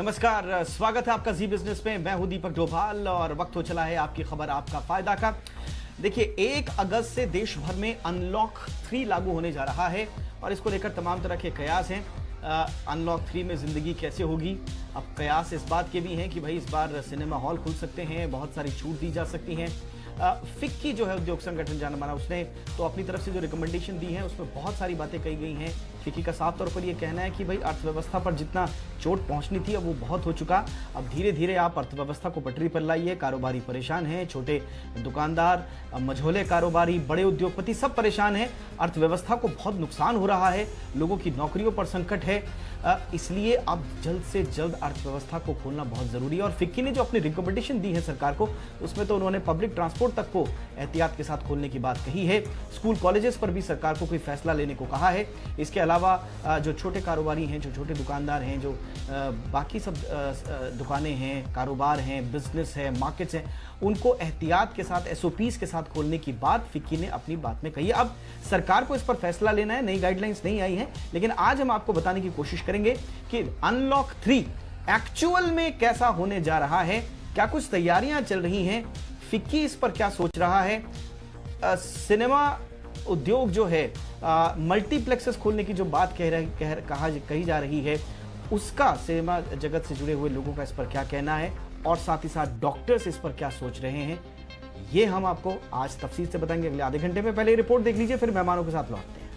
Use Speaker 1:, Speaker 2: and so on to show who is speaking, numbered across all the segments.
Speaker 1: नमस्कार, स्वागत है आपका जी बिजनेस में। मैं हूं दीपक डोभाल और वक्त हो चला है आपकी खबर आपका फायदा का। देखिए, 1 अगस्त से देश भर में अनलॉक 3 लागू होने जा रहा है और इसको लेकर तमाम तरह के कयास हैं। अनलॉक 3 में जिंदगी कैसे होगी। अब कयास इस बात के भी हैं कि भाई इस बार सिनेमा हॉल खुल सकते हैं, बहुत सारी छूट दी जा सकती हैं। फिक्की जो है उद्योग संगठन जाना माना, उसने तो अपनी तरफ से जो रिकमेंडेशन दी है उसमें बहुत सारी बातें कही गई हैं। फिक्की का साफ तौर पर यह कहना है कि भाई अर्थव्यवस्था पर जितना चोट पहुंचनी थी अब वो बहुत हो चुका। अब धीरे धीरे आप अर्थव्यवस्था को पटरी पर लाइए। कारोबारी परेशान हैं, छोटे दुकानदार, मझोले कारोबारी, बड़े उद्योगपति सब परेशान हैं। अर्थव्यवस्था को बहुत नुकसान हो रहा है, लोगों की नौकरियों पर संकट है। इसलिए अब जल्द से जल्द अर्थव्यवस्था को खोलना बहुत जरूरी है। और फिक्की ने जो अपनी रिकमेंडेशन दी है सरकार को, उसमें तो उन्होंने पब्लिक ट्रांसपोर्ट तक को एहतियात के साथ खोलने की बात कही है। स्कूल कॉलेजेस पर भी सरकार को कोई फैसला लेने को कहा है। इसके अलावा जो छोटे कारोबारी हैं, जो छोटे दुकानदार हैं, जो बाकी सब दुकानें हैं, कारोबार हैं, बिजनेस है, मार्केट्स हैं, उनको एहतियात के साथ SOPs के साथ खोलने की बात फिक्की ने अपनी बात में कही है। अब सरकार को इस पर फैसला लेना है, नई गाइडलाइंस नहीं आई हैं, लेकिन आज हम आपको बताने की कोशिश करेंगे कि अनलॉक 3 एक्चुअल में कैसा होने जा रहा है, क्या कुछ तैयारियां चल रही हैं, फिक्की इस पर क्या सोच रहा है। सिनेमा उद्योग जो है, मल्टीप्लेक्सेस खोलने की जो बात कही जा रही है, उसका सिनेमा जगत से जुड़े हुए लोगों का इस पर क्या कहना है और साथ ही साथ डॉक्टर्स इस पर क्या सोच रहे हैं, ये हम आपको आज तफसील से बताएंगे अगले आधे घंटे में। पहले रिपोर्ट देख लीजिए, फिर मेहमानों के साथ लौटते हैं।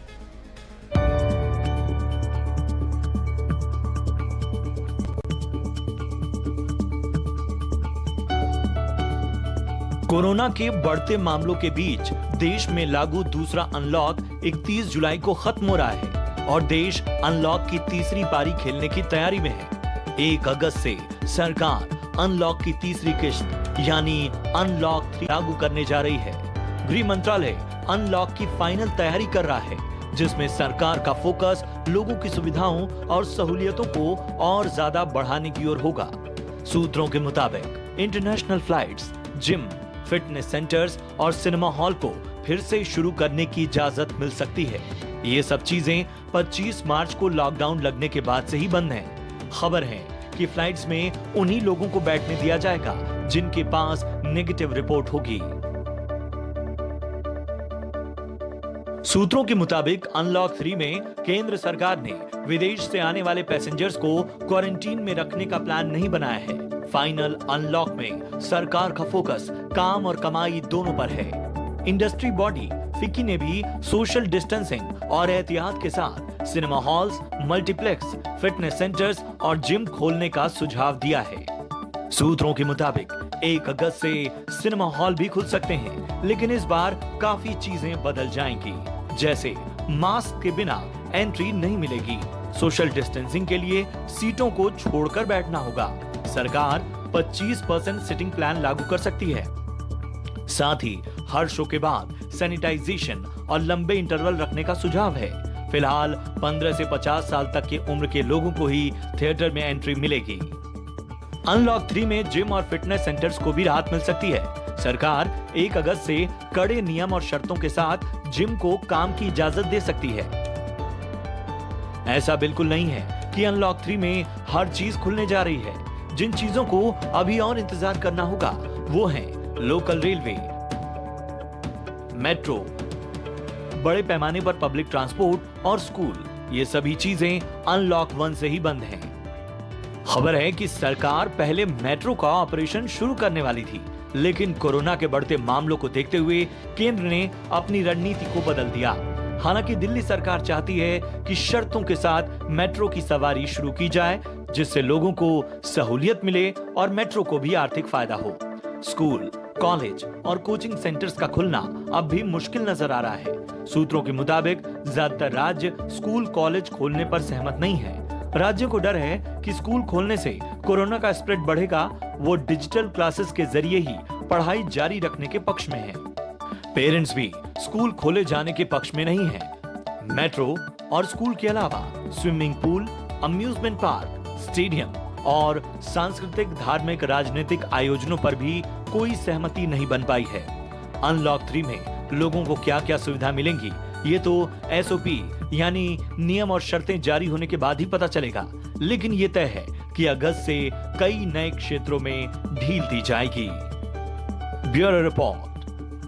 Speaker 2: कोरोना के बढ़ते मामलों के बीच देश में लागू दूसरा अनलॉक 31 जुलाई को खत्म हो रहा है और देश अनलॉक की तीसरी पारी खेलने की तैयारी में है। 1 अगस्त से सरकार अनलॉक की तीसरी किश्त यानी अनलॉक 3 लागू करने जा रही है। गृह मंत्रालय अनलॉक की फाइनल तैयारी कर रहा है, जिसमें सरकार का फोकस लोगों की सुविधाओं और सहूलियतों को और ज्यादा बढ़ाने की ओर होगा। सूत्रों के मुताबिक international flights, gym, fitness centres और सिनेमा हॉल को फिर से शुरू करने की इजाजत मिल सकती है। ये सब चीजें 25 मार्च को लॉकडाउन लगने के बाद से ही बंद हैं। खबर है कि फ्लाइट्स में उन्हीं लोगों को बैठने दिया जाएगा जिनके पास नेगेटिव रिपोर्ट होगी। सूत्रों के मुताबिक अनलॉक 3 में केंद्र सरकार ने विदेश से आने वाले पैसेंजर्स को क्वारंटीन में रखने का प्लान नहीं बनाया है। फाइनल अनलॉक में सरकार का फोकस काम और कमाई दोनों पर है। इंडस्ट्री बॉडी फिक्की ने भी सोशल डिस्टेंसिंग और एहतियात के साथ cinema halls, multiplex, fitness centres और जिम खोलने का सुझाव दिया है। सूत्रों के मुताबिक 1 अगस्त से सिनेमा हॉल भी खुल सकते हैं, लेकिन इस बार काफी चीजें बदल जाएंगी। जैसे मास्क के बिना एंट्री नहीं मिलेगी, सोशल डिस्टेंसिंग के लिए सीटों को छोड़कर बैठना होगा, सरकार 25% सिटिंग प्लान लागू कर सकती है। साथ ही हर शो के बाद सैनिटाइजेशन और लंबे इंटरवल रखने का सुझाव है। फिलहाल 15 से 50 साल तक की उम्र के लोगों को ही थिएटर में एंट्री मिलेगी। अनलॉक 3 में जिम और फिटनेस सेंटर्स को भी राहत मिल सकती है। सरकार 1 अगस्त से कड़े नियम और शर्तों के साथ जिम को काम की इजाजत दे सकती है। ऐसा बिल्कुल नहीं है कि अनलॉक 3 में हर चीज खुलने जा रही है। जिन चीजों को अभी और इंतजार करना होगा वो हैं लोकल रेलवे, मेट्रो, बड़े पैमाने पर पब्लिक ट्रांसपोर्ट और स्कूल। ये सभी चीजें अनलॉक 1 से ही बंद हैं। खबर है कि सरकार पहले मेट्रो का ऑपरेशन शुरू करने वाली थी, लेकिन कोरोना के बढ़ते मामलों को देखते हुए केंद्र ने अपनी रणनीति को बदल दिया। हालांकि दिल्ली सरकार चाहती है कि शर्तों के साथ मेट्रो की सवारी शुरू की जाए, जिससे लोगों को सहूलियत मिले और मेट्रो को भी आर्थिक फायदा हो। स्कूल, कॉलेज और कोचिंग सेंटर्स का खुलना अब भी मुश्किल नजर आ रहा है। सूत्रों के मुताबिक ज्यादातर राज्य स्कूल, कॉलेज खोलने पर सहमत नहीं है। राज्यों को डर है कि स्कूल खोलने से कोरोना का स्प्रेड बढ़ेगा। वो डिजिटल क्लासेस के जरिए ही पढ़ाई जारी रखने के पक्ष में हैं। पेरेंट्स भी स्कूल खोले जाने के पक्ष में नहीं हैं। मेट्रो और स्कूल के अलावा swimming pool, amusement park, stadium और सांस्कृतिक, धार्मिक, राजनीतिक आयोजनों पर भी कोई सहमति नहीं बन पाई है। अनलॉक 3 में लोगों को क्या क्या सुविधा मिलेंगी, ये तो SOP यानी नियम और शर्तें जारी होने के बाद ही पता चलेगा। लेकिन ये तय है कि अगस्त से कई नए क्षेत्रों में ढील दी जाएगी। ब्यूरो रिपोर्ट,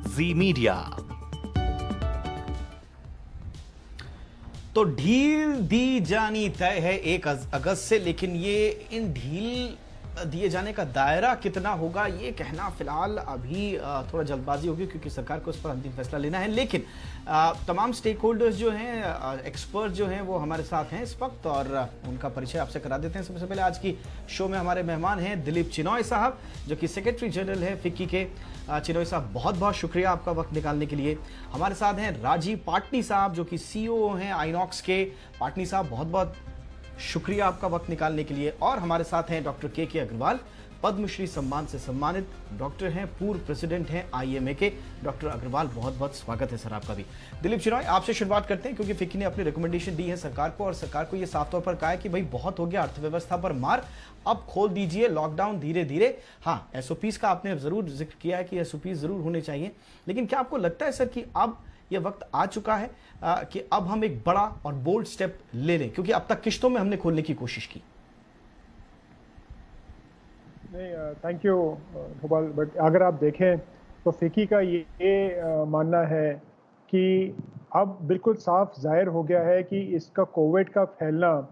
Speaker 2: जी मीडिया।
Speaker 1: तो ढील दी जानी तय है 1 अगस्त से, लेकिन ये इन ढील दिए जाने का दायरा कितना होगा ये कहना फिलहाल अभी थोड़ा जल्दबाजी होगी, क्योंकि सरकार को इस पर अंतिम फैसला लेना है। लेकिन तमाम स्टेक होल्डर्स जो हैं, एक्सपर्ट जो हैं, वो हमारे साथ हैं इस वक्त और उनका परिचय आपसे करा देते हैं। सबसे पहले आज की शो में हमारे मेहमान हैं दिलीप चिनॉय साहब, जो कि सेक्रेटरी जनरल है फिक्की के। चिनॉय साहब, बहुत बहुत शुक्रिया आपका वक्त निकालने के लिए। हमारे साथ हैं राजीव पाटनी साहब, जो कि सीईओ हैं आइनॉक्स के। पाटनी साहब, बहुत बहुत शुक्रिया आपका वक्त निकालने के लिए। और हमारे साथ हैं डॉक्टर के अग्रवाल, पद्मश्री सम्मान से सम्मानित डॉक्टर हैं, पूर्व प्रेसिडेंट हैं आईएमए के। डॉक्टर अग्रवाल, बहुत बहुत स्वागत है सर आपका भी। दिलीप चिनॉय, आपसे शुरुआत करते हैं, क्योंकि फिक्की ने अपनी रिकमेंडेशन दी है सरकार को, और सरकार को यह साफ तौर पर कहा है कि भाई बहुत हो गया अर्थव्यवस्था पर मार, अब खोल दीजिए लॉकडाउन धीरे धीरे। हाँ, एसओपीज का आपने जरूर जिक्र किया है कि एसओपीज जरूर होने चाहिए, लेकिन क्या आपको लगता है सर कि अब यह वक्त आ चुका है कि अब हम एक बड़ा और बोल्ड स्टेप ले लें, क्योंकि अब तक किश्तों में हमने खोलने की कोशिश की?
Speaker 3: नहीं, थैंक यू भोपाल। बट अगर आप देखें तो फिक्की का ये मानना है कि अब बिल्कुल साफ जाहिर हो गया है कि इसका कोविड का फैलना,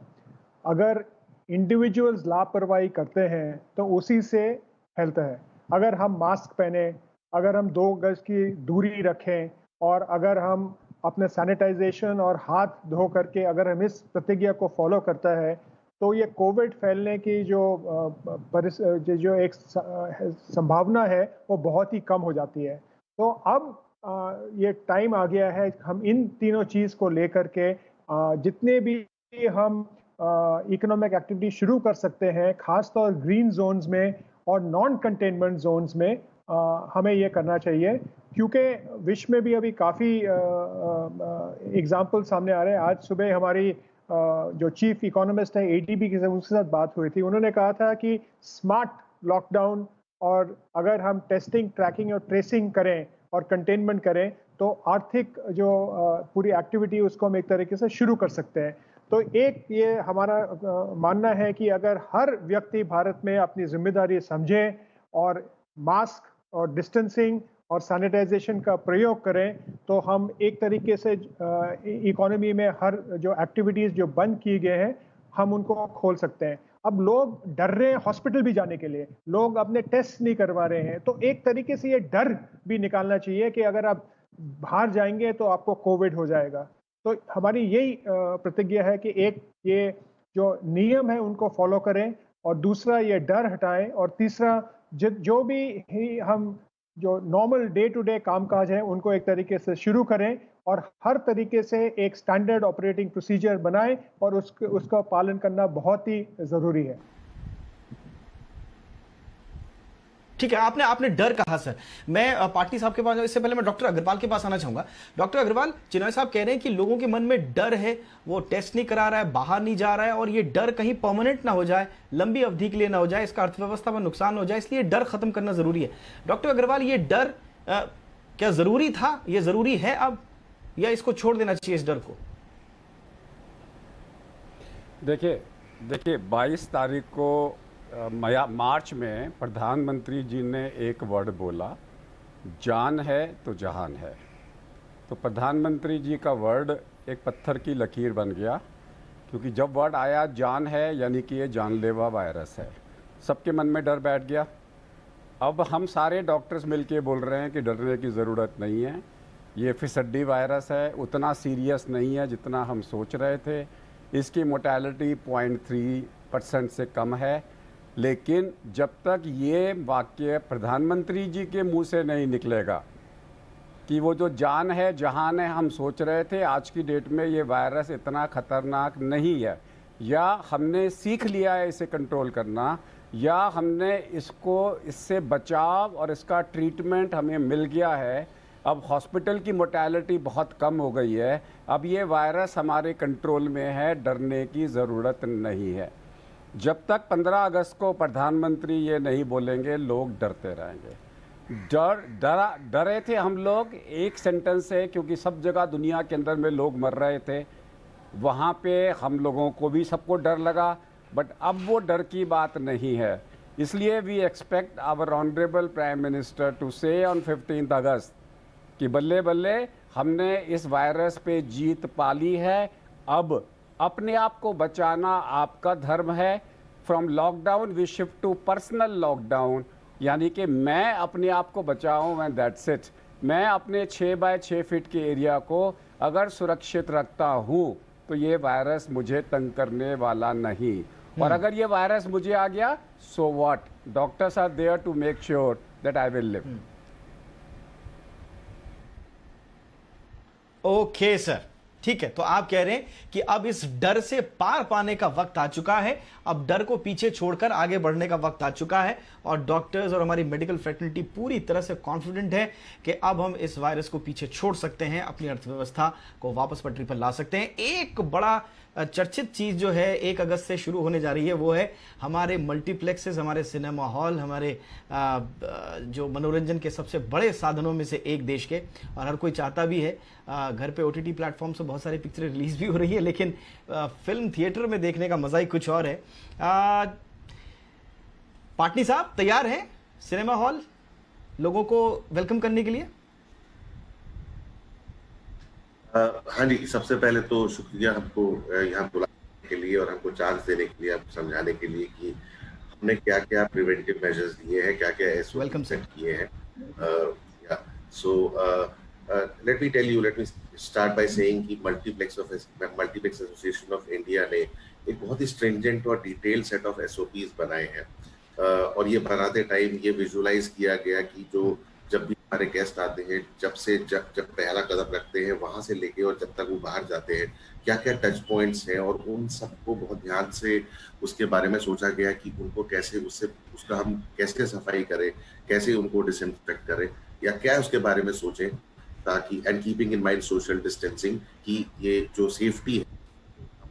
Speaker 3: अगर इंडिविजुअल्स लापरवाही करते हैं तो उसी से फैलता है। अगर हम मास्क पहने, अगर हम 2 गज की दूरी रखें, और अगर हम अपने सैनिटाइजेशन और हाथ धो करके अगर हम इस प्रतिज्ञा को फॉलो करता है, तो ये कोविड फैलने की जो एक संभावना है वो बहुत ही कम हो जाती है। तो अब ये टाइम आ गया है हम इन तीनों चीज़ को लेकर के जितने भी हम इकोनॉमिक एक्टिविटी शुरू कर सकते हैं, खासतौर ग्रीन जोन्स में और नॉन कंटेनमेंट जोन्स में हमें ये करना चाहिए, क्योंकि विश्व में भी अभी काफ़ी एग्जाम्पल सामने आ रहे हैं। आज सुबह हमारी जो चीफ इकोनॉमिस्ट है एडीबी की, उनके साथ बात हुई थी। उन्होंने कहा था कि स्मार्ट लॉकडाउन, और अगर हम टेस्टिंग, ट्रैकिंग और ट्रेसिंग करें और कंटेनमेंट करें, तो आर्थिक जो पूरी एक्टिविटी उसको हम एक तरीके से शुरू कर सकते हैं। तो एक ये हमारा मानना है कि अगर हर व्यक्ति भारत में अपनी जिम्मेदारी समझे और मास्क और डिस्टेंसिंग और सैनिटाइजेशन का प्रयोग करें, तो हम एक तरीके से इकोनॉमी में हर जो एक्टिविटीज़ जो बंद किए गए हैं हम उनको खोल सकते हैं। अब लोग डर रहे हैं हॉस्पिटल भी जाने के लिए, लोग अपने टेस्ट नहीं करवा रहे हैं, तो एक तरीके से ये डर भी निकालना चाहिए कि अगर आप बाहर जाएंगे तो आपको कोविड हो जाएगा। तो हमारी यही प्रतिज्ञा है कि एक ये जो नियम है उनको फॉलो करें, और दूसरा ये डर हटाएं, और तीसरा जो भी हम जो नॉर्मल डे टू डे कामकाज है उनको एक तरीके से शुरू करें, और हर तरीके से एक स्टैंडर्ड ऑपरेटिंग प्रोसीजर बनाएं, और उसका पालन करना बहुत ही ज़रूरी है।
Speaker 1: ठीक है, आपने डर कहा सर। मैं पाटनी साहब के पास, इससे पहले मैं डॉक्टर अग्रवाल के पास आना चाहूंगा। डॉक्टर अग्रवाल, चिनॉय साहब कह रहे हैं कि लोगों के मन में डर है, वो टेस्ट नहीं करा रहा है, बाहर नहीं जा रहा है, और ये डर कहीं परमानेंट ना हो जाए, लंबी अवधि के लिए ना हो जाए, इसका अर्थव्यवस्था पर नुकसान हो जाए, इसलिए डर खत्म करना जरूरी है। डॉक्टर अग्रवाल, ये डर क्या जरूरी था, ये जरूरी है अब, या इसको छोड़ देना चाहिए इस डर को?
Speaker 4: देखिए 22 तारीख को मार्च में प्रधानमंत्री जी ने एक वर्ड बोला, जान है तो जहान है। तो प्रधानमंत्री जी का वर्ड एक पत्थर की लकीर बन गया, क्योंकि जब वर्ड आया जान है, यानी कि ये जानलेवा वायरस है, सबके मन में डर बैठ गया। अब हम सारे डॉक्टर्स मिलके बोल रहे हैं कि डरने की ज़रूरत नहीं है, ये फिसड्डी वायरस है, उतना सीरियस नहीं है जितना हम सोच रहे थे, इसकी मोर्टेलिटी 0.3% से कम है। लेकिन जब तक ये वाक्य प्रधानमंत्री जी के मुंह से नहीं निकलेगा कि वो जो जान है जहान है हम सोच रहे थे, आज की डेट में ये वायरस इतना ख़तरनाक नहीं है, या हमने सीख लिया है इसे कंट्रोल करना, या हमने इससे बचाव और इसका ट्रीटमेंट हमें मिल गया है, अब हॉस्पिटल की मोर्टेलिटी बहुत कम हो गई है, अब ये वायरस हमारे कंट्रोल में है, डरने की ज़रूरत नहीं है। जब तक 15 अगस्त को प्रधानमंत्री ये नहीं बोलेंगे, लोग डरते रहेंगे। डरे थे हम लोग एक सेंटेंस से, क्योंकि सब जगह दुनिया के अंदर में लोग मर रहे थे, वहाँ पे हम लोगों को भी सबको डर लगा। बट अब वो डर की बात नहीं है। इसलिए we expect our honourable prime minister to say on 15 August कि बल्ले बल्ले हमने इस वायरस पे जीत पाली है, अब अपने आप को बचाना आपका धर्म है। From lockdown we shift to personal lockdown, यानी कि मैं अपने आप को बचाऊं एंड दैट्स इट। मैं अपने 6 बाय 6 फीट के एरिया को अगर सुरक्षित रखता हूं तो ये वायरस मुझे तंग करने वाला नहीं, और अगर ये वायरस मुझे आ गया so what, doctors are there to make sure that I will live.
Speaker 1: Okay sir, ठीक है। तो आप कह रहे हैं कि अब इस डर से पार पाने का वक्त आ चुका है, अब डर को पीछे छोड़कर आगे बढ़ने का वक्त आ चुका है, और डॉक्टर्स और हमारी मेडिकल फ्रेटर्निटी पूरी तरह से कॉन्फिडेंट है कि अब हम इस वायरस को पीछे छोड़ सकते हैं, अपनी अर्थव्यवस्था को वापस पटरी पर ला सकते हैं। एक बड़ा चर्चित चीज जो है 1 अगस्त से शुरू होने जा रही है वो है हमारे मल्टीप्लेक्सेस, हमारे सिनेमा हॉल, हमारे जो मनोरंजन के सबसे बड़े साधनों में से एक देश के, और हर कोई चाहता भी है घर पे OTT प्लेटफॉर्म से बहुत सारी पिक्चरें रिलीज भी हो रही है, लेकिन फिल्म थिएटर में देखने का मजा ही कुछ और है। पाटनी साहब तैयार हैं सिनेमा हॉल लोगों को वेलकम करने के लिए?
Speaker 5: हाँ जी, सबसे पहले तो शुक्रिया हमको यहाँ बुलाने के लिए और हमको चांस देने के लिए, आपको समझाने के लिए कि हमने क्या क्या प्रिवेंटिव मेजर्स लिए हैं, क्या क्या
Speaker 1: वेलकम
Speaker 5: सेट किए हैं। So let me tell you, let me start by saying कि मल्टीप्लेक्स एसोसिएशन ऑफ इंडिया ने एक बहुत ही स्ट्रिंजेंट और डिटेल सेट ऑफ SOPs बनाए हैं, और ये बनाते टाइम ये विजुअलाइज किया गया कि जो जब भी हमारे गेस्ट आते हैं, जब पहला कदम रखते हैं वहां से लेके और जब तक वो बाहर जाते हैं, क्या क्या टच पॉइंट्स हैं, और उन सबको बहुत ध्यान से उसके बारे में सोचा गया कि उनको कैसे उसका हम कैसे सफाई करें, कैसे उनको डिसइंफेक्ट करें, या क्या उसके बारे में सोचें, ताकि and keeping in mind social distancing, कि ये जो सेफ्टी है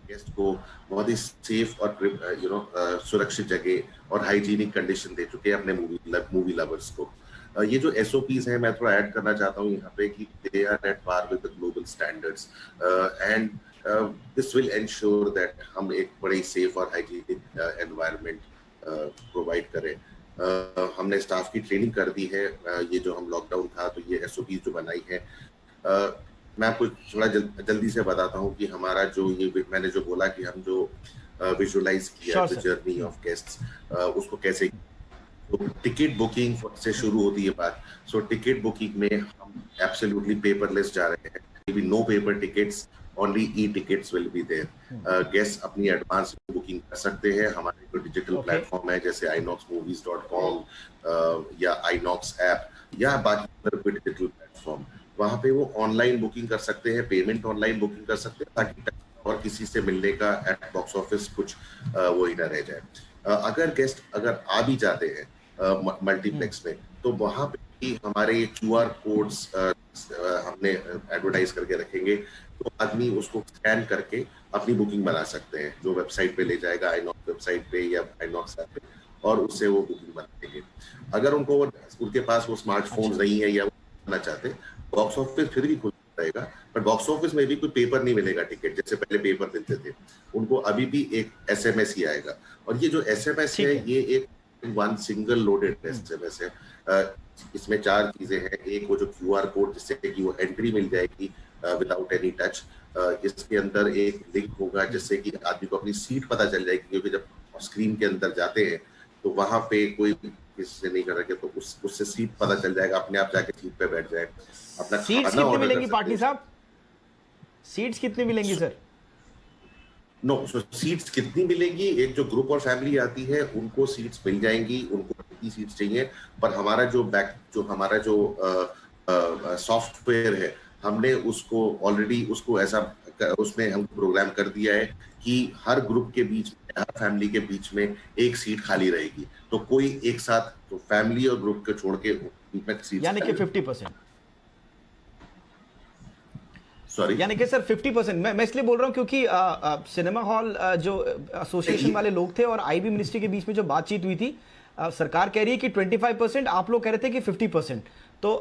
Speaker 5: गेस्ट को बहुत ही सेफ और सुरक्षित जगह और हाइजीनिक कंडीशन दे चुके हैं अपने मूवी लवर्स को। ये जो SOPs हैं, मैं थोड़ा ऐड करना चाहता हूँ यहाँ पे कि they are at par with the global standards, and this will ensure that हम एक बड़ी सेफ और हाइजीनिक एनवायरनमेंट प्रोवाइड करें। हमने स्टाफ की ट्रेनिंग कर दी है। ये जो हम लॉकडाउन था तो ये SOPs जो बनाई है, मैं आपको थोड़ा जल्दी से बताता हूँ कि हमारा जो ये मैंने जो बोला कि हम जो विजुअलाइज किया जर्नी ऑफ गेस्ट्स, उसको कैसे टिकट बुकिंग से शुरू होती है बात। सो टिकट बुकिंग में हम एब्सोल्युटली पेपरलेस जा रहे हैं, no paper tickets, only e-tickets will be there. Guest अपनी एडवांस बुकिंग कर सकते हैं। हमारे जो डिजिटल प्लेटफॉर्म है जैसे inoxmovies.com या INOX ऐप या बाकी कोई डिजिटल प्लेटफॉर्म, वहां पे वो ऑनलाइन बुकिंग कर सकते हैं, पेमेंट ऑनलाइन बुकिंग कर सकते हैं, ताकि और किसी से मिलने का एट बॉक्स ऑफिस कुछ वो ही ना रह जाए। अगर गेस्ट आ भी जाते हैं मल्टीप्लेक्स में, तो वहां पे भी हमारे QR कोड्स हमने एडवर्टाइज करके रखेंगे, तो आदमी उसको स्कैन करके अपनी बुकिंग बना सकते हैं, जो वेबसाइट पे ले जाएगा, INOX वेबसाइट पे या INOX ऐप पे, और उससे वो बुकिंग बनाएंगे। अगर उनके पास वो स्मार्टफोन नहीं है या वो करना चाहते, बॉक्स ऑफिस फिर भी खुल रहेगा, पर बॉक्स ऑफिस में भी कोई पेपर नहीं मिलेगा टिकट, जैसे पहले पेपर देते थे, उनको अभी भी एक SMS ही आएगा। और ये जो SMS है ये एक वन सिंगल लोडेड SMS है। इसमें 4 चीजें हैं। एक वो जो QR कोड, जिससे कि वो एंट्री मिल जाएगी विदाउट एनी टच। इसके अंदर एक लिंक होगा जिससे कि आदमी को अपनी सीट पता चल जाएगी, क्योंकि जब स्क्रीन के अंदर जाते हैं तो वहां पे कोई किसी से नहीं कर रखे, तो उससे सीट पता चल जाएगा, अपने आप जाके सीट पे बैठ जाए। अपना
Speaker 1: सीट्स कितनी मिलेंगी पाटनी साहब? सीट्स कितनी मिलेंगी सर?
Speaker 5: सीट्स कितनी मिलेंगी, एक जो ग्रुप और फैमिली आती है उनको सीट्स मिल जाएंगी, उनको कितनी सीट्स चाहिए। पर हमारा जो सॉफ्टवेयर है, हमने उसको ऑलरेडी उसमें हम प्रोग्राम कर दिया है कि हर ग्रुप के बीच में, हर फैमिली के बीच में एक सीट खाली रहेगी, तो कोई एक साथ तो फैमिली और ग्रुप को छोड़ के सीट,
Speaker 1: यानी कि 50%।
Speaker 5: सॉरी,
Speaker 1: यानी कि सर 50%। मैं इसलिए बोल रहा हूं क्योंकि सिनेमा हॉल जो एसोसिएशन वाले लोग थे और IB मिनिस्ट्री के बीच में जो बातचीत हुई थी, सरकार कह रही है कि 25%, आप लोग कह रहे थे कि 50%। तो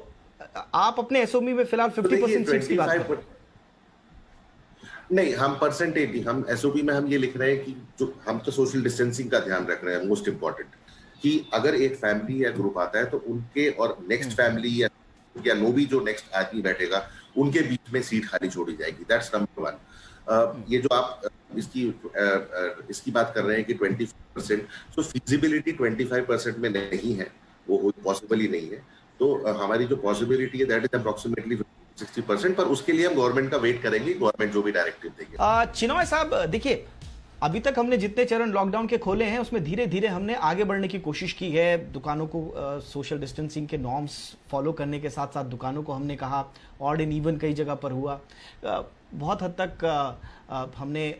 Speaker 1: आप अपने SOP में फिलहाल 50% सीट्स की बात कर रहे हैं।
Speaker 5: नहीं, हम परसेंटेज नहीं, हम एसओपी में हम ये लिख रहे हैं कि जो हम तो सोशल डिस्टेंसिंग का ध्यान रख रहे हैं, मोस्ट इंपॉर्टेंट, कि अगर एक फैमिली या ग्रुप आता है तो उनके और नेक्स्ट फैमिली या नो भी जो नेक्स्ट आदमी बैठेगा उनके बीच में सीट खाली छोड़ी जाएगी। That's number one. ये जो आप इसकी बात कर रहे हैं कि 25%, तो फिजिबिलिटी 25% में नहीं है, वो पॉसिबल ही नहीं है। तो हमारी जो पॉसिबिलिटी है दैट इज अप्रोक्सीमेटली 60%, पर उसके लिए हम गवर्नमेंट का वेट करेंगे, गवर्नमेंट जो भी डायरेक्टिव देगी।
Speaker 1: चिन्मय साहब देखिए, अभी तक हमने जितने चरण लॉकडाउन के खोले हैं उसमें धीरे धीरे हमने आगे बढ़ने की कोशिश की है। दुकानों को सोशल डिस्टेंसिंग के नॉर्म्स फॉलो करने के साथ साथ दुकानों को हमने कहा ऑड एंड इवन कई जगह पर हुआ। बहुत हद तक हमने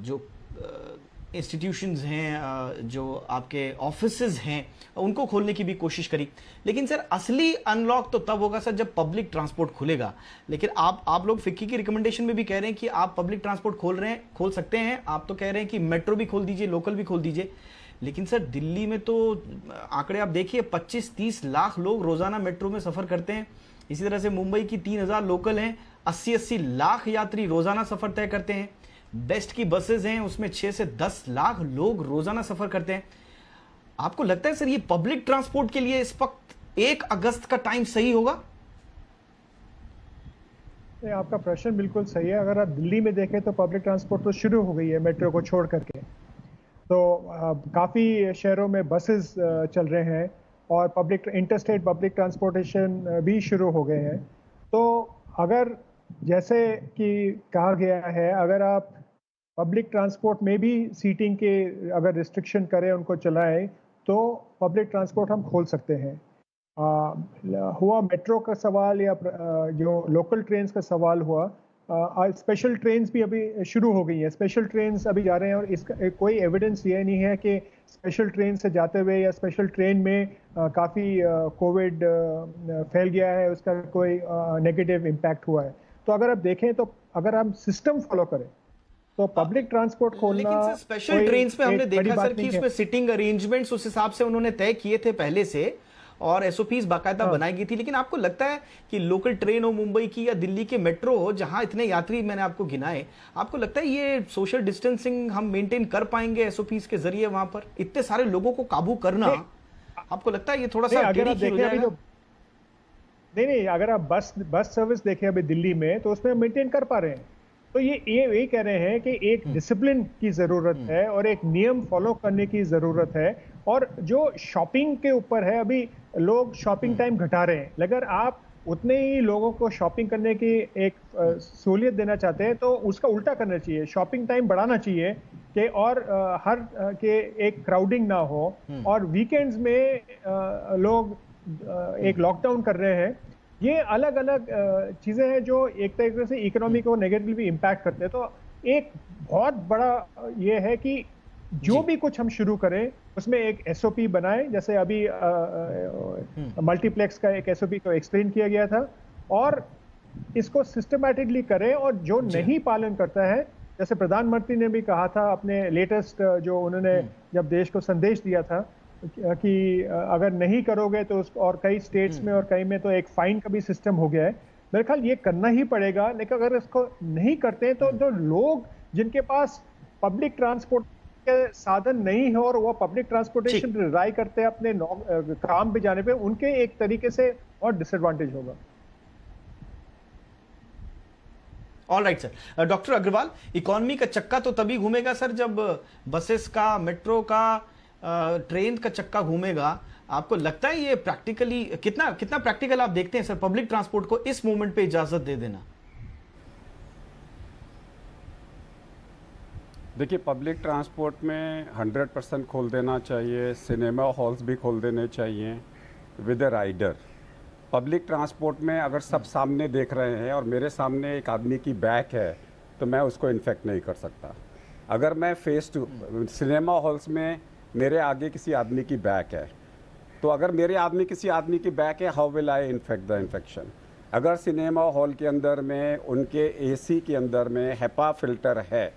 Speaker 1: जो इंस्टीट्यूशंस हैं, जो आपके ऑफिसेज हैं, उनको खोलने की भी कोशिश करी। लेकिन सर असली अनलॉक तो तब होगा सर जब पब्लिक ट्रांसपोर्ट खुलेगा। लेकिन आप लोग फिक्की की रिकमेंडेशन में भी कह रहे हैं कि आप पब्लिक ट्रांसपोर्ट खोल सकते हैं। आप तो कह रहे हैं कि मेट्रो भी खोल दीजिए, लोकल भी खोल दीजिए। लेकिन सर दिल्ली में तो आंकड़े आप देखिए, 25-30 लाख लोग रोजाना मेट्रो में सफर करते हैं। इसी तरह से मुंबई की 3000 लोकल हैं, 80-80 लाख यात्री रोजाना सफर तय करते हैं। बेस्ट की बसेस हैं, उसमें 6 से 10 लाख लोग रोजाना सफर करते हैं। आपको लगता है सर ये पब्लिक ट्रांसपोर्ट के लिए इस वक्त 1 अगस्त का टाइम सही होगा?
Speaker 3: आपका प्रश्न बिल्कुल सही है। अगर आप दिल्ली में देखें तो पब्लिक ट्रांसपोर्ट तो शुरू हो गई है मेट्रो को छोड़ करके। तो काफ़ी शहरों में बसेस चल रहे हैं और पब्लिक इंटरस्टेट पब्लिक ट्रांसपोर्टेशन भी शुरू हो गए हैं। तो अगर जैसे कि कहा गया है, अगर आप पब्लिक ट्रांसपोर्ट में भी सीटिंग के अगर रिस्ट्रिक्शन करें, उनको चलाएं, तो पब्लिक ट्रांसपोर्ट हम खोल सकते हैं। हुआ मेट्रो का सवाल या जो लोकल ट्रेन्स का सवाल हुआ, स्पेशल ट्रेन्स भी अभी शुरू हो गई हैं। स्पेशल ट्रेन्स अभी जा रहे हैं और इसका कोई एविडेंस ये नहीं है कि स्पेशल ट्रेन से जाते हुए या स्पेशल ट्रेन में काफ़ी कोविड फैल गया है, उसका कोई नेगेटिव इम्पैक्ट हुआ है। तो अगर आप देखें तो अगर हम सिस्टम फॉलो करें तो पब्लिक ट्रांसपोर्ट खोलना।
Speaker 1: लेकिन स्पेशल ट्रेन्स में हमने देखा सर कि उसमें सिटिंग अरेंजमेंट्स उस हिसाब से उन्होंने तय किए थे पहले से और एसओपीज बाकायदा बनाई गई थी। लेकिन आपको लगता है कि लोकल ट्रेन हो, मुंबई की या दिल्ली के मेट्रो हो, जहां इतने यात्री मैंने आपको गिनाए, आपको लगता है ये सोशल डिस्टेंसिंग हम मेंटेन कर पाएंगे एसओपीज के जरिए? वहां पर इतने सारे लोगों को काबू करना, आपको लगता है ये थोड़ा सा
Speaker 3: नहीं, अगर आप बस सर्विस देखें अभी दिल्ली में तो उसमें मेंटेन कर पा रहे हैं। तो ये कह रहे हैं कि एक डिसिप्लिन की जरूरत है और एक नियम फॉलो करने की जरूरत है। और जो शॉपिंग के ऊपर है, अभी लोग शॉपिंग टाइम घटा रहे हैं, लेकिन आप उतने ही लोगों को शॉपिंग करने की एक सहूलियत देना चाहते हैं तो उसका उल्टा करना चाहिए, शॉपिंग टाइम बढ़ाना चाहिए कि और हर के एक क्राउडिंग ना हो। और वीकेंड्स में लोग एक लॉकडाउन कर रहे हैं। ये अलग अलग चीजें हैं जो एक तरीके से इकोनॉमी को नेगेटिवली इम्पैक्ट करते हैं। तो एक बहुत बड़ा ये है कि जो भी कुछ हम शुरू करें उसमें एक एसओपी बनाएं, जैसे अभी मल्टीप्लेक्स का एक एसओपी को एक्सप्लेन किया गया था, और इसको सिस्टमैटिकली करें। और जो नहीं पालन करता है, जैसे प्रधानमंत्री ने भी कहा था अपने लेटेस्ट जो उन्होंने जब देश को संदेश दिया था कि अगर नहीं करोगे तो और कई स्टेट्स में और कई में तो एक फाइन का भी सिस्टम हो गया है। मेरे ख्याल ये करना ही पड़ेगा। लेकिन अगर इसको नहीं करते हैं तो जो लोग जिनके पास पब्लिक ट्रांसपोर्ट के साधन नहीं है और वो पब्लिक ट्रांसपोर्टेशन पर रिलाई करते हैं अपने काम पे जाने पे, उनके एक तरीके से और डिसएडवांटेज होगा।
Speaker 1: All right sir. Doctor Agarwal, economy का चक्का तो तभी घूमेगा सर जब बसेस का, मेट्रो का, ट्रेन का चक्का घूमेगा। आपको लगता है ये प्रैक्टिकली कितना प्रैक्टिकल आप देखते हैं सर पब्लिक ट्रांसपोर्ट को इस मोमेंट पे इजाजत दे देना?
Speaker 4: देखिए, पब्लिक ट्रांसपोर्ट में 100% खोल देना चाहिए। सिनेमा हॉल्स भी खोल देने चाहिए with a rider. Public transport में अगर सब सामने देख रहे हैं और मेरे सामने एक आदमी की बैक है तो मैं उसको इन्फेक्ट नहीं कर सकता। अगर मैं सिनेमा हॉल्स में मेरे आगे किसी आदमी की बैक है, तो अगर मेरे आदमी किसी आदमी की बैक है, how will I infect the infection? अगर सिनेमा हॉल के अंदर में उनके एसी के अंदर में हेपा फिल्टर है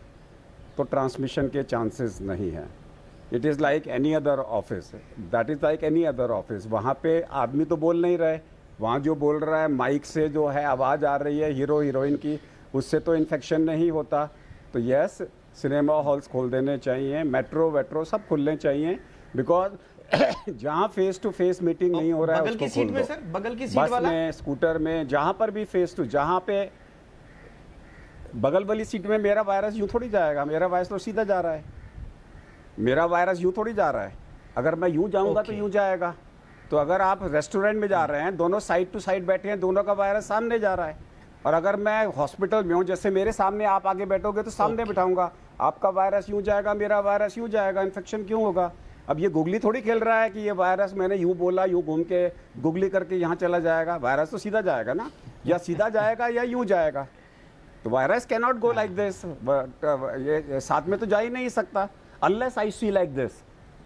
Speaker 4: तो ट्रांसमिशन के चांसेस नहीं हैं। It is like any other office, that is like any other office. वहाँ पे आदमी तो बोल नहीं रहे, वहाँ जो बोल रहा है माइक से जो है आवाज़ आ रही है हीरो हीरोइन की, उससे तो इन्फेक्शन नहीं होता। तो यस, सिनेमा हॉल्स खोल देने चाहिए, मेट्रो वेट्रो सब खुलने चाहिए, बिकॉज जहाँ फेस टू फेस मीटिंग नहीं हो रहा है
Speaker 1: बगल
Speaker 4: उसको
Speaker 1: की सीट
Speaker 4: खोल
Speaker 1: में
Speaker 4: दो।
Speaker 1: सर, बगल की सीट
Speaker 4: बस
Speaker 1: वाला
Speaker 4: में, स्कूटर में, जहाँ पर भी फेस टू, जहाँ पे बगल वाली सीट में मेरा वायरस यूँ थोड़ी जाएगा, मेरा वायरस तो सीधा जा रहा है, मेरा वायरस यूँ थोड़ी जा रहा है। अगर मैं यूँ जाऊँगा तो यूँ जाएगा। तो अगर आप रेस्टोरेंट में जा रहे हैं, दोनों साइड टू साइड बैठे हैं, दोनों का वायरस सामने जा रहा है। और अगर मैं हॉस्पिटल में हूँ, जैसे मेरे सामने आप आगे बैठोगे तो सामने बिठाऊंगा, आपका वायरस यूँ जाएगा, मेरा वायरस यूँ जाएगा, इन्फेक्शन क्यों होगा? अब ये गुगली थोड़ी खेल रहा है कि ये वायरस मैंने यूँ बोला, यूँ घूम के गुगली करके यहाँ चला जाएगा। वायरस तो सीधा जाएगा ना, या सीधा जाएगा या यूँ जाएगा। तो virus can not go like this, ये साथ में तो जा ही नहीं सकता unless I see like this.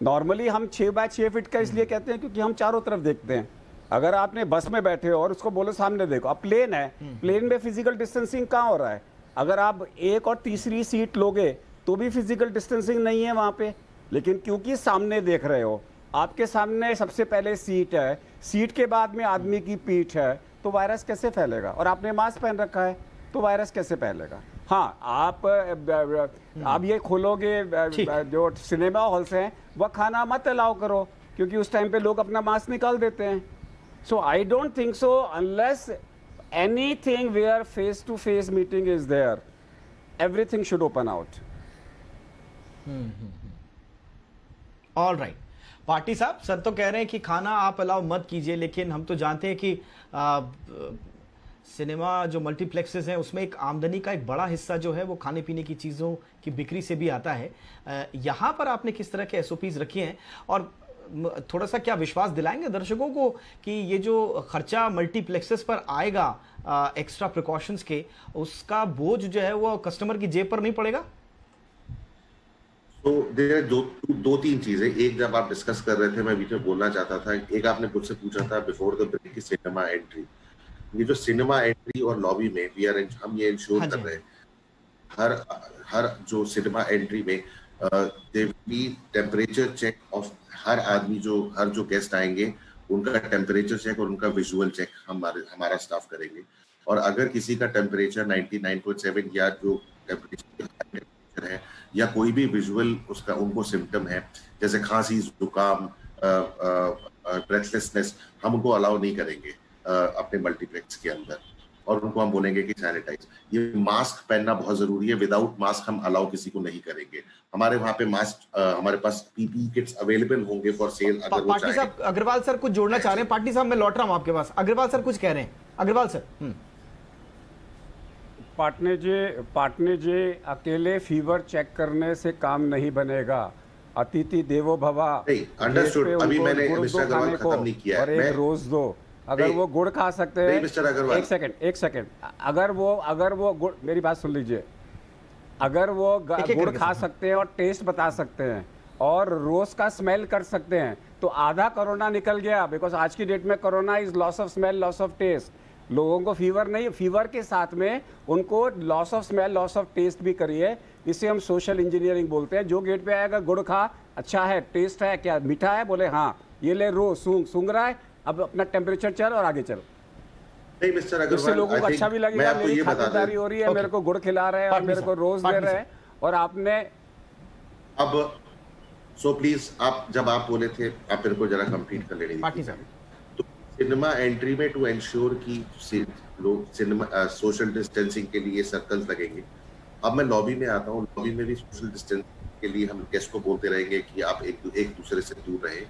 Speaker 4: Normally हम 6 बाय 6 फीट का इसलिए कहते हैं क्योंकि हम चारों तरफ देखते हैं। अगर आपने बस में बैठे हो और उसको बोलो सामने देखो, अब प्लेन है, प्लेन में फिजिकल डिस्टेंसिंग कहाँ हो रहा है? अगर आप एक और तीसरी सीट लोगे तो भी फिजिकल डिस्टेंसिंग नहीं है वहाँ पे, लेकिन क्योंकि सामने देख रहे हो, आपके सामने सबसे पहले सीट है, सीट के बाद में आदमी की पीठ है, तो वायरस कैसे फैलेगा? और आपने मास्क पहन रखा है तो वायरस कैसे फैलेगा? हाँ, आप ये खोलोगे जो सिनेमा हॉल्स हैं, वह खाना मत अलाउ करो, क्योंकि उस टाइम पे लोग अपना मास्क निकाल देते हैं। So I don't think so unless anything where face to face meeting is there, everything should open out.
Speaker 1: All right, party साहब, सर तो कह रहे हैं कि खाना आप अलाउ मत कीजिए, लेकिन हम तो जानते हैं कि सिनेमा जो मल्टीप्लेक्सेस हैं उसमें एक आमदनी का एक बड़ा हिस्सा जो है वो खाने पीने की चीज़ों की बिक्री से भी आता है। यहाँ पर आपने किस तरह के एसओपीज रखे हैं, और थोड़ा सा क्या विश्वास दिलाएंगे दर्शकों को कि ये जो खर्चा मल्टीप्लेक्सेस पर आएगा एक्स्ट्रा प्रिकॉशंस के, उसका बोझ जो है वो कस्टमर की जेब पर नहीं पड़ेगा?
Speaker 5: तो देयर दो तीन चीजें। एक, जब आप डिस्कस कर रहे थे, मैं बीच में बोलना चाहता था, एक आपने मुझसे पूछा था बिफोर द ब्रेक की सिनेमा एंट्री। ये जो सिनेमा एंट्री और लॉबी में हम ये इंश्योर कर रहे हैं हर जो सिनेमा एंट्री में they will be temperature check of हर आदमी, हर जो गेस्ट आएंगे उनका टेम्परेचर चेक और उनका विजुअल चेक हमारा स्टाफ करेंगे। और अगर किसी का टेम्परेचर 99.7 या जो टेम्परेचर है या कोई भी विजुअल उसका उनको सिम्टम है, जैसे खांसी, जुकाम, ब्रेथलेसनेस, हम उनको अलाउ नहीं करेंगे अपने मल्टीप्लेक्स के अंदर, और उनको हम बोलेंगे कि सैनिटाइज। ये मास्क पहनना बहुत जरूरी है, विदाउट मास्क हम अलाउ किसी को नहीं करेंगे। हमारे वहाँ पे मास्क, हमारे पास पीपीई किट्स अवेलेबल होंगे फॉर सेल अगर वो
Speaker 1: पार्टी साहब, अग्रवाल सर कुछ जोड़ना चाह रहे हैं। पार्टी साहब, मैं लौट रहा हूँ आपके पास। अग्रवाल सर कुछ कह रहे हैं। अग्रवाल सर।
Speaker 4: पाटने जी, अकेले फीवर चेक करने से काम नहीं बनेगा। अतिथि देवो भवा।
Speaker 5: अंडरस्टूड, अभी मैंने मिस्टर अग्रवाल खत्म नहीं किया है।
Speaker 4: और एक रोज दो, अगर वो गुड़ खा सकते हैं।
Speaker 5: मिस्टर अग्रवाल,
Speaker 4: एक सेकंड, अगर वो गुड़, मेरी बात सुन लीजिए, अगर वो गुड़ खा सकते हैं और टेस्ट बता सकते हैं और रोज का स्मेल कर सकते हैं, तो आधा कोरोना निकल गया। बिकॉज आज की डेट में corona is loss of smell, loss of taste. लोगों को फीवर नहीं, फीवर के साथ में उनको loss of smell, loss of taste भी करिए। इसे हम सोशल इंजीनियरिंग बोलते हैं। जो गेट पे आएगा, गुड़ खा, अच्छा है, टेस्ट है, क्या मीठा है, बोले हाँ, ये ले, रो सूंघ रहा है, अब अपना टेम्परेचर चल और आगे चल।
Speaker 5: नहीं मिस्टर अग्रवाल,
Speaker 4: इससे लोगों को अच्छा भी लगेगा, मेरी खातिरदारी हो रही है, मेरे को गुड़ खिला रहे हैं और मेरे को रोज दे रहे हैं। और आपने
Speaker 5: अब सो प्लीज, आप जब आप बोले थे, आप मेरे को जरा कंप्लीट कर लेने दीजिए। तो सिनेमा एंट्री में टू एंश्योर कि लोग सिनेमा सोशल डिस्टेंसिंग के लिए सर्कल्स लगेंगे। अब मैं लॉबी में आता हूँ, लॉबी में भी सोशल डिस्टेंसिंग के लिए हम गेस्ट को बोलते रहेंगे कि आप एक दूसरे से दूर रहे,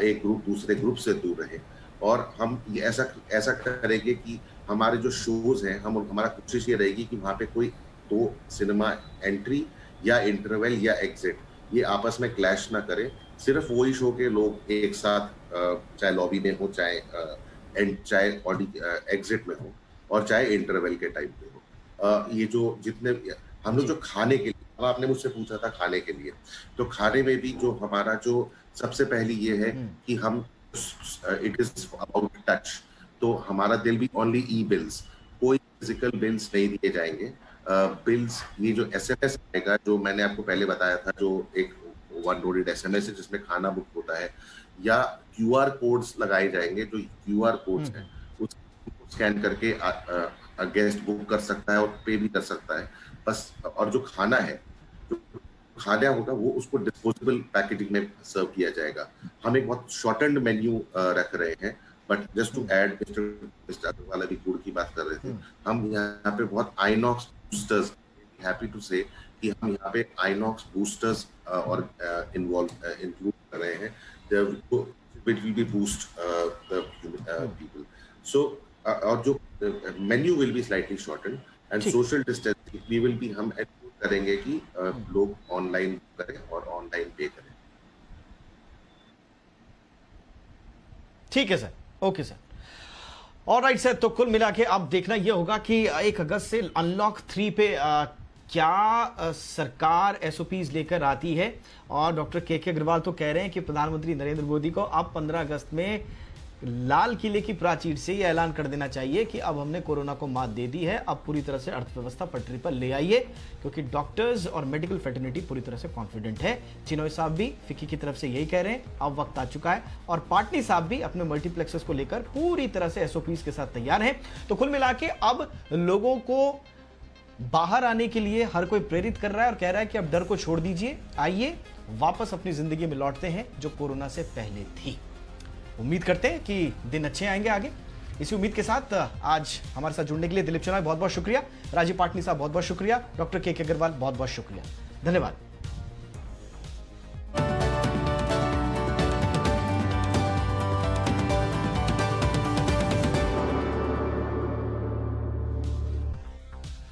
Speaker 5: एक ग्रुप दूसरे ग्रुप से दूर रहे। और हम ये ऐसा करेंगे कि हमारे जो शोज हैं, हमारा कोशिश ये रहेगी कि वहाँ पे कोई दो सिनेमा एंट्री या इंटरवल या एग्जिट ये आपस में क्लैश ना करे। सिर्फ वही शो के लोग एक साथ, चाहे लॉबी में हो, चाहे एग्जिट में हो, और चाहे इंटरवल के टाइम पे हो। ये जो जितने हम लोग जो खाने के लिए, अब आपने मुझसे पूछा था खाने के लिए, तो खाने में भी जो हमारा जो सबसे पहली ये है कि हम इट इज अबाउट टच। तो हमारा दिल भी ओनली ई बिल्स, कोई फिजिकल बिल्स नहीं दिए जाएंगे। बिल्स, ये जो एसएमएस आएगा, जो मैंने आपको पहले बताया था, जो एक वन लोडेड एसएमएस है जिसमें खाना बुक होता है, या क्यूआर कोड्स लगाए जाएंगे। जो क्यूआर कोड्स हैं उसको स्कैन करके गेस्ट बुक कर सकता है और पे भी कर सकता है बस। और जो खाना है, जो खाना होगा वो उसको डिस्पोजेबल पैकेजिंग में सर्व किया जाएगा। हम एक बहुत शॉर्टेंड मेन्यू रख रहे हैं, but just to add, mister Agarwal अभी गुड़ की बात कर रहे थे, हम यहाँ पे बहुत आइनॉक्स बूस्टर्स, हैप्पी टू से कि हम यहाँ पे आइनॉक्स बूस्टर्स और इंक्लूड कर रहे हैं, which will be boost the people. So और जो menu will be slightly shortened and social distancing we will be, हम एंश्योर करेंगे कि लोग ऑनलाइन करें और ऑनलाइन पे करें।
Speaker 1: ठीक है sir, okay sir, alright sir. तो कुल मिला के अब देखना यह होगा कि 1 अगस्त से अनलॉक 3 पे क्या सरकार एसओपीज लेकर आती है। और डॉक्टर के अग्रवाल तो कह रहे हैं कि प्रधानमंत्री नरेंद्र मोदी को अब 15 अगस्त में लाल किले की प्राचीर से यह ऐलान कर देना चाहिए कि अब हमने कोरोना को मात दे दी है, अब पूरी तरह से अर्थव्यवस्था पटरी पर ले आइए, क्योंकि डॉक्टर्स और मेडिकल फेटर्निटी पूरी तरह से कॉन्फिडेंट है। चिनॉय साहब भी फिक्की की तरफ से यही कह रहे हैं, अब वक्त आ चुका है। और पाटनी साहब भी अपने मल्टीप्लेक्सेस को लेकर पूरी तरह से एसओपीज के साथ तैयार हैं। तो कुल मिला के अब लोगों को बाहर आने के लिए हर कोई प्रेरित कर रहा है और कह रहा है कि अब डर को छोड़ दीजिए, आइए वापस अपनी जिंदगी में लौटते हैं जो कोरोना से पहले थी। उम्मीद करते हैं कि दिन अच्छे आएंगे आगे। इसी उम्मीद के साथ आज हमारे साथ जुड़ने के लिए दिलीप चिनॉय बहुत बहुत शुक्रिया, राजीव पाटनी साहब बहुत बहुत शुक्रिया, डॉक्टर के अग्रवाल बहुत बहुत शुक्रिया, धन्यवाद।